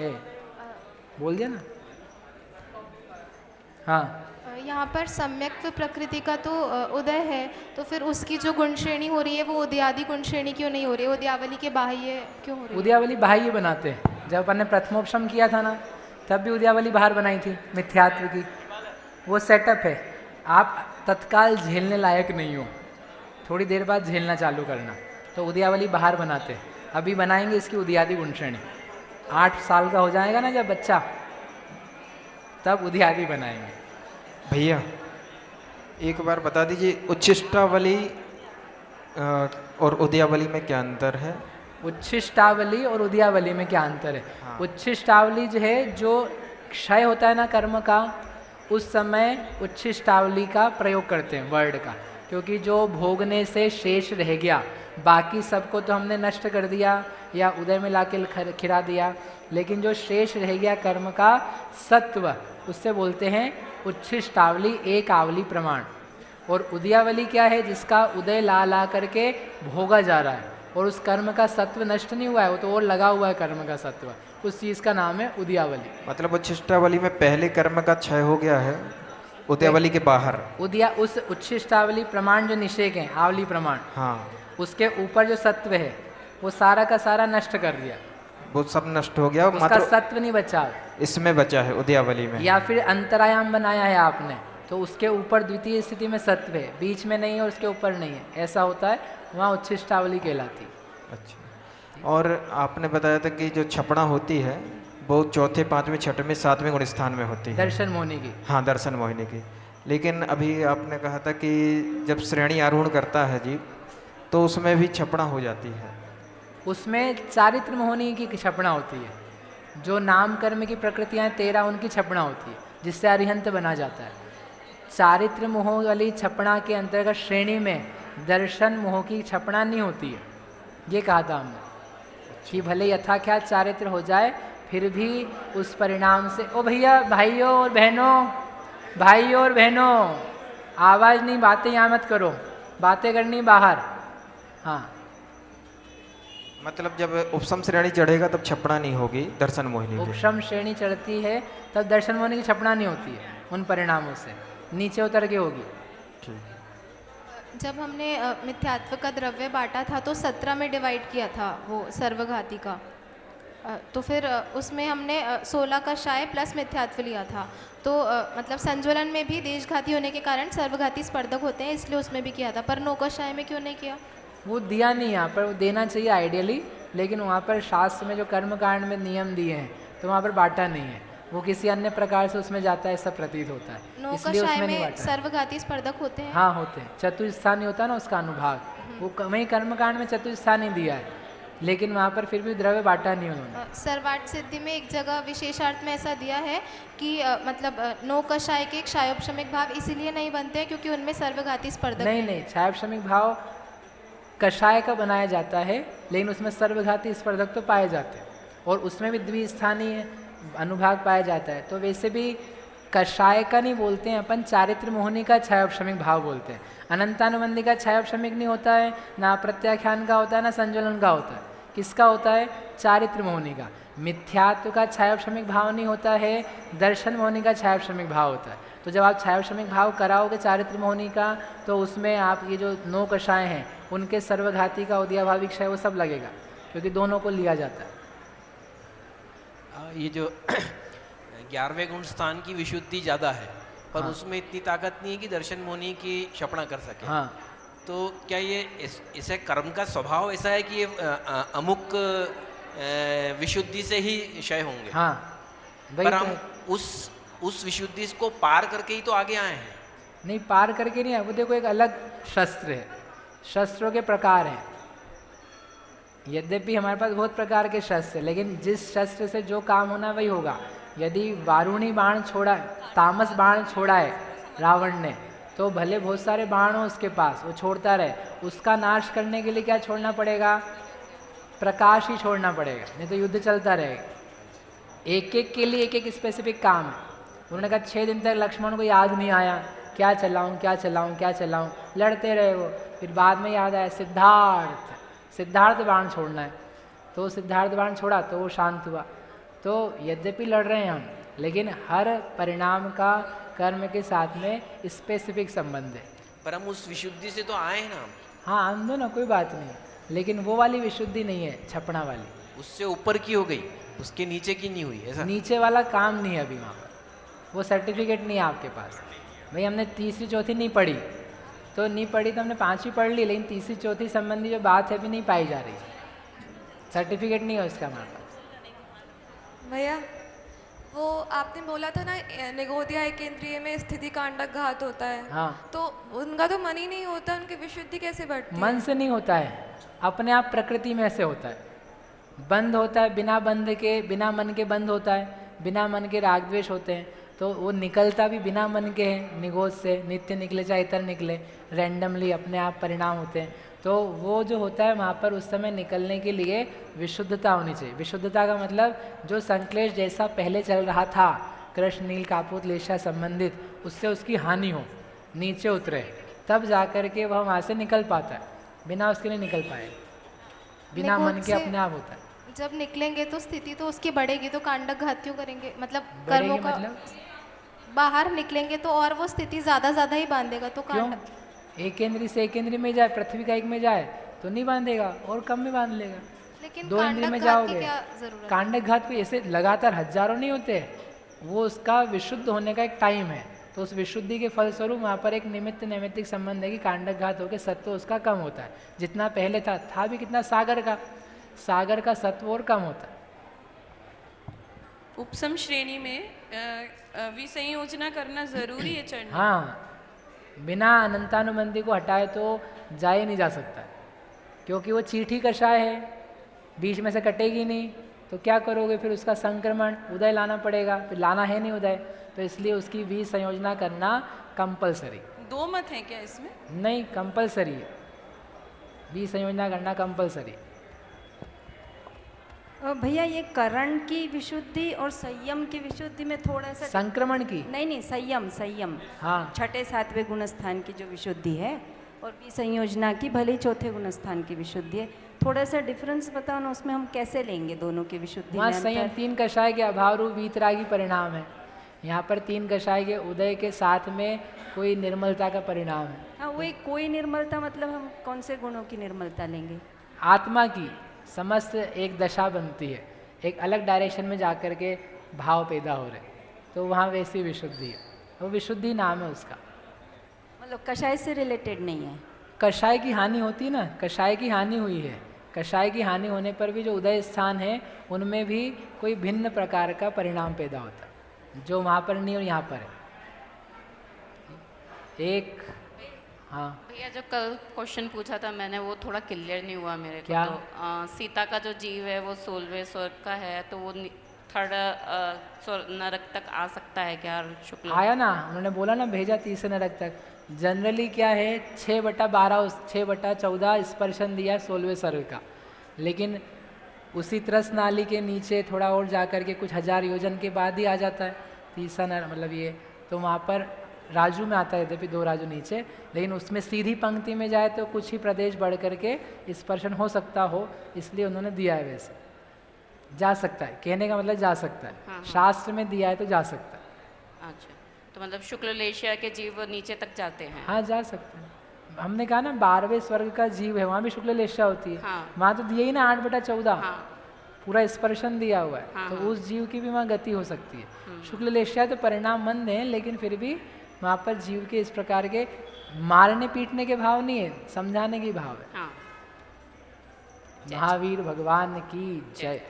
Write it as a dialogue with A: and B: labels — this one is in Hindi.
A: है, बोल दिया ना। हाँ,
B: यहाँ पर सम्यक प्रकृति का तो उदय है, तो फिर उसकी जो गुण श्रेणी हो रही है वो उदयादि गुण श्रेणी क्यों नहीं हो रही है, उदयावली के बाह्य क्यों हो रही है?
A: उद्यावली बाह्य बनाते हैं। जब अपन ने प्रथमोपशम किया था ना, तब भी उद्यावली बाहर बनाई थी मिथ्यात्व की। वो सेटअप है, आप तत्काल झेलने लायक नहीं हो, थोड़ी देर बाद झेलना चालू करना। तो उद्यावली बाहर बनाते हैं। अभी बनाएंगे इसकी उद्यादि गुण श्रेणी। 8 साल का हो जाएगा ना जब बच्चा, तब उद्यादि बनाएंगे।
C: भैया एक बार बता दीजिए, उच्छिष्टावली और उदयावली में क्या अंतर है?
A: उच्छिष्टावली और उद्यावली में क्या अंतर है?
C: हाँ।
A: उच्छिष्टावली जो है, जो क्षय होता है ना कर्म का, उस समय उच्छिष्टावली का प्रयोग करते हैं वर्ड का, क्योंकि जो भोगने से शेष रह गया, बाकी सबको तो हमने नष्ट कर दिया या उदय में लाके खिरा दिया, लेकिन जो शेष रह गया कर्म का सत्व, उससे बोलते हैं उच्छिष्टावली, एक आवली प्रमाण। और उद्यावली क्या है? जिसका उदय ला करके भोगा जा रहा है और उस कर्म का सत्व नष्ट नहीं हुआ है, वो तो और लगा हुआ है कर्म का सत्व, उस चीज़ का नाम है उद्यावली।
C: मतलब उच्छिष्टावली में पहले कर्म का क्षय हो गया है, उदयावली के बाहर।
A: उस उच्छिष्टावली प्रमाण जो निषेक है, आवली प्रमाण,
C: हाँ,
A: उसके ऊपर जो सत्व है वो सारा का सारा नष्ट कर दिया,
C: वो सब नष्ट हो गया,
A: उसका
C: मात्र
A: सत्व नहीं बचा।
C: इसमें बचा है उदयावली में।
A: या फिर अंतरायाम बनाया है आपने, तो उसके ऊपर द्वितीय स्थिति में सत्व है, बीच में नहीं है और उसके ऊपर नहीं है, ऐसा होता है, वहाँ उच्छिष्टावली कहलाती।
C: अच्छा, और आपने बताया था कि जो छपड़ा होती है वो चौथे, पाँचवें, छठवें, सातवें गुण स्थान में होती है,
A: दर्शन मोहिनी की।
C: हाँ, दर्शन मोहिनी की। लेकिन अभी आपने कहा था कि जब श्रेणी आरोहण करता है जीव, तो उसमें भी छपड़ा हो जाती है।
A: उसमें चारित्र मोहिनी की छपड़ा होती है, जो नाम कर्म की प्रकृतियाँ 13 उनकी छपड़ा होती है, जिससे अरिहंत बना जाता है। चारित्र मोह वाली छपड़ा के अंतर्गत श्रेणी में दर्शन मोह की छपड़ा नहीं होती है, ये कहा था हमने कि भले यथाख्यात चारित्र हो जाए, फिर भी उस परिणाम से। ओ भैया, भाइयों और बहनों, आवाज़ नहीं, बातें यहाँ मत करो, बातें करनी बाहर। हाँ,
C: मतलब जब उपसम श्रेणी चढ़ेगा तब छपड़ा नहीं होगी दर्शन मोहिनी की।
A: उपशम श्रेणी चढ़ती है तब दर्शन मोहिनी की छपड़ा नहीं होती है, उन परिणामों से नीचे उतर के होगी।
B: जब हमने मिथ्यात्व का द्रव्य बांटा था तो 17 में डिवाइड किया था वो सर्वघाती का, तो फिर उसमें हमने 16 का क्षय प्लस मिथ्यात्व लिया था, तो मतलब संज्वलन में भी देशघाती होने के कारण सर्वघाती स्पर्धक होते हैं, इसलिए उसमें भी किया था, पर 9 का क्षय में क्यों नहीं किया?
A: वो दिया नहीं यहाँ पर, वो देना चाहिए आइडियली, लेकिन वहाँ पर शास्त्र में जो कर्म कांड में नियम दिए हैं, तो वहाँ पर बांटा नहीं है, वो किसी अन्य प्रकार से उसमें जाता है, ऐसा प्रतीत होता है,
B: 9 का
A: इसलिए
B: क्षय
A: उसमें नहीं
B: में
A: बांटा है।
B: सर्वघाती स्पर्धक होते हैं।
A: हाँ, होते हैं, चतुर्स्थानी होता है ना उसका अनुभाग, वो वही कर्मकांड में चतुर्स्थानी दिया है, लेकिन वहाँ पर फिर भी द्रव्य बांटा नहीं उन्होंने।
B: सर्वार्थ सिद्धि में एक जगह विशेषार्थ में ऐसा दिया है कि मतलब 9 का क्षय के क्षयोपशमिक भाव इसीलिए नहीं बनते हैं क्योंकि उनमें सर्वघाती स्पर्धक
A: नहीं, क्षयोपशमिक भाव कषाय का बनाया जाता है, लेकिन उसमें सर्वघाती स्पर्धक तो पाए जाते हैं, और उसमें भी द्विस्थानीय अनुभाग पाया जाता है, तो वैसे भी कषाय का नहीं बोलते हैं अपन, चारित्र मोहिनी का क्षयोपशमिक भाव बोलते हैं। अनंतानुबंधी का क्षयोपशमिक नहीं होता है, ना प्रत्याख्यान का होता है, ना संज्वलन का होता है, किसका होता है? चारित्र मोहिनी का। मिथ्यात्व का क्षयोपशमिक भाव नहीं होता है, दर्शन मोहिनी का क्षयोपशमिक भाव होता है। तो जब आप क्षयोपशमिक भाव कराओगे चारित्र मोहिनी का, तो उसमें आप ये जो 9 कषाय हैं उनके सर्वघाती का उदयाभावी क्षय वो सब लगेगा, क्योंकि दोनों को लिया जाता है।
D: ये जो 11वें गुण स्थान की विशुद्धि ज़्यादा है, पर
A: हाँ।
D: उसमें इतनी ताकत नहीं है कि दर्शन मोहिनी की क्षपणा कर सके।
A: हाँ,
D: तो क्या ये इसे कर्म का स्वभाव ऐसा है कि ये अमुक विशुद्धि से ही क्षय होंगे?
A: हाँ, वही
D: पर
A: तो
D: हम
A: है।
D: उस विशुद्धि को पार करके ही तो आगे आए हैं।
A: नहीं, पार करके नहीं है, वो देखो एक अलग शस्त्र है, शस्त्रों के प्रकार हैं। यद्यपि हमारे पास बहुत प्रकार के शस्त्र हैं, लेकिन जिस शस्त्र से जो काम होना वही होगा। यदि वारुणी बाण छोड़ा, तामस बाण छोड़ा है रावण ने, तो भले बहुत सारे बाण हो उसके पास, वो छोड़ता रहे, उसका नाश करने के लिए क्या छोड़ना पड़ेगा? प्रकाश ही छोड़ना पड़ेगा, नहीं तो युद्ध चलता रहेगा। एक एक के लिए एक एक स्पेसिफिक काम है। उन्होंने कहा 6 दिन तक लक्ष्मण को याद नहीं आया, क्या चलाऊं, लड़ते रहे वो, फिर बाद में याद आया सिद्धार्थ बाण छोड़ना है, तो सिद्धार्थ बाण छोड़ा तो वो शांत हुआ। तो यद्यपि लड़ रहे हैं हम, लेकिन हर परिणाम का कर्म के साथ में स्पेसिफिक संबंध है।
D: पर हम उस विशुद्धि से तो आए हैं ना।
A: हाँ, हम दो ना, कोई बात नहीं, लेकिन वो वाली विशुद्धि नहीं है छपना वाली।
D: उससे ऊपर की हो गई, उसके नीचे की नहीं हुई, ऐसा?
A: नीचे वाला काम नहीं है अभी वहाँ पर, वो सर्टिफिकेट नहीं है आपके पास। भाई हमने तीसरी चौथी नहीं पढ़ी तो नहीं पढ़ी, तो हमने पांचवी पढ़ ली, लेकिन तीसरी चौथी संबंधी जो बात है अभी नहीं पाई जा रही, सर्टिफिकेट नहीं है उसका हमारे पास।
E: भैया वो आपने बोला था ना निगोदिया एकेंद्रिय में स्थिति कांडक घात होता है।
A: हाँ,
E: तो उनका तो मन ही नहीं होता, उनकी विशुद्धि कैसे बढ़ती है?
A: मन से नहीं होता है, अपने आप प्रकृति में ऐसे होता है। बंद होता है बिना बंध के, बिना मन के बंद होता है, बिना मन के राग द्वेष होते हैं, तो वो निकलता भी बिना मन के है, निगोद से, नित्य निकले चाहे इतर निकले, रैंडमली अपने आप परिणाम होते हैं। तो वो जो होता है वहाँ पर उस समय निकलने के लिए विशुद्धता होनी चाहिए। विशुद्धता का मतलब जो संक्लेश जैसा पहले चल रहा था, कृष्ण नील कापूत लेशा संबंधित, उससे उसकी हानि हो, नीचे उतरे, तब जा कर के वह वहाँ से निकल पाता है, बिना उसके नहीं निकल पाए, बिना मन के अपने आप होता है।
B: जब निकलेंगे तो स्थिति तो उसकी बढ़ेगी, तो कांडक घात क्यों करेंगे? मतलब
A: बढ़ेगी
B: कर्मों का
A: मतलब
B: बाहर निकलेंगे तो और वो स्थिति ज़्यादा ही बांधेगा, तो
A: क्यों?
B: कांडक।
A: एक केंद्री से एक केंद्री में जाए, पृथ्वी का एक में जाए तो नहीं बांधेगा, और कम में बांध लेगा।
B: लेकिन
A: दो इंद्रिय
B: कांडक
A: में
B: घात की
A: जाओगे,
B: क्या जरूरत है?
A: कांडक घात कोई ऐसे लगातार हजारों नहीं होते, वो उसका विशुद्ध होने का एक टाइम है, तो उस विशुद्धि के फलस्वरूप वहाँ पर एक निमित्त नैमित्तिक संबंध है कि कांडक घात होकर सत्व उसका कम होता है। जितना पहले था भी कितना सागर का सत्व और कम होता है।
F: उपसम श्रेणी में विसंयोजना करना जरूरी है चढ़ना?
A: हाँ, बिना अनंतानुबंधी को हटाए तो जा ही नहीं जा सकता, क्योंकि वो चीठी कषाय है, बीच में से कटेगी नहीं, तो क्या करोगे फिर? उसका संक्रमण उदय लाना पड़ेगा, फिर लाना है नहीं उदय, तो इसलिए उसकी विसंयोजना करना कंपलसरी।
F: दो मत हैं क्या इसमें?
A: नहीं, कंपलसरी है, विसंयोजना करना कंपलसरी।
G: भैया ये करण की विशुद्धि और संयम की विशुद्धि में थोड़ा सा
A: संक्रमण की
G: नहीं संयम
A: हाँ,
G: छठे सातवें गुणस्थान की जो विशुद्धि है, और विसंयोजना की भले ही चौथे गुणस्थान की विशुद्धि है, थोड़ा सा डिफरेंस बताओ ना, उसमें हम कैसे लेंगे दोनों की विशुद्धि
A: वहाँ
G: में
A: संयम
G: अंतर?
A: तीन कषाय के अभाव रूप वीतरागी परिणाम है, यहाँ पर तीन कषाय के उदय के साथ में कोई निर्मलता का परिणाम है।
G: हाँ, वो एक कोई निर्मलता मतलब हम कौन से गुणों की निर्मलता लेंगे?
A: आत्मा की समस्त एक दशा बनती है, एक अलग डायरेक्शन में जाकर के भाव पैदा हो रहे, तो वहाँ वैसी विशुद्धि है, वो विशुद्धि नाम है उसका।
G: मतलब कषाय से रिलेटेड नहीं है?
A: कषाय की हानि होती है ना, कषाय की हानि हुई है, कषाय की हानि होने पर भी जो उदय स्थान है उनमें भी कोई भिन्न प्रकार का परिणाम पैदा होता है, जो वहाँ पर नहीं और यहाँ पर है। एक हाँ
H: भैया जो कल क्वेश्चन पूछा था मैंने, वो थोड़ा क्लियर नहीं हुआ मेरे
A: क्या?
H: को। तो सीता का जो जीव है वो 16वें स्वर्ग का है, तो वो थर्ड नरक तक आ सकता है क्या? शुक्ल
A: आया ना, उन्होंने बोला ना भेजा तीसरे नरक तक। जनरली क्या है 6/12 6/14 स्पर्शन दिया 16वें स्वर्ग का, लेकिन उसी त्रस नाली के नीचे थोड़ा और जा कर के कुछ 1000 योजन के बाद ही आ जाता है तीसरा नर, मतलब ये तो वहाँ पर राजू में आता है, यद्यपि 2 राजू नीचे, लेकिन उसमें सीधी पंक्ति में जाए तो कुछ ही प्रदेश बढ़ करके स्पर्शन हो सकता हो, इसलिए उन्होंने दिया है। वैसे जा सकता है, कहने का मतलब जा सकता है।
H: हाँ।
A: शास्त्र में दिया है तो जा सकता है।
H: अच्छा, तो मतलब शुक्ल लेशिया के जीव नीचे तक जाते हैं?
A: हाँ, जा सकते हैं। हमने कहा ना 12वें स्वर्ग का जीव है, वहाँ भी शुक्ल लेशा होती है।
H: हाँ।
A: वहाँ तो दिया ही ना 8/14
H: हाँ।
A: पूरा स्पर्शन दिया हुआ है।
H: हाँ,
A: तो
H: हाँ।
A: उस जीव की भी वहाँ गति हो सकती है। शुक्ल लेशा तो परिणाम मंद है, लेकिन फिर भी वहाँ पर जीव के इस प्रकार के मारने पीटने के भाव नहीं है, समझाने की भाव है।
H: हाँ।
A: महावीर भगवान की जय।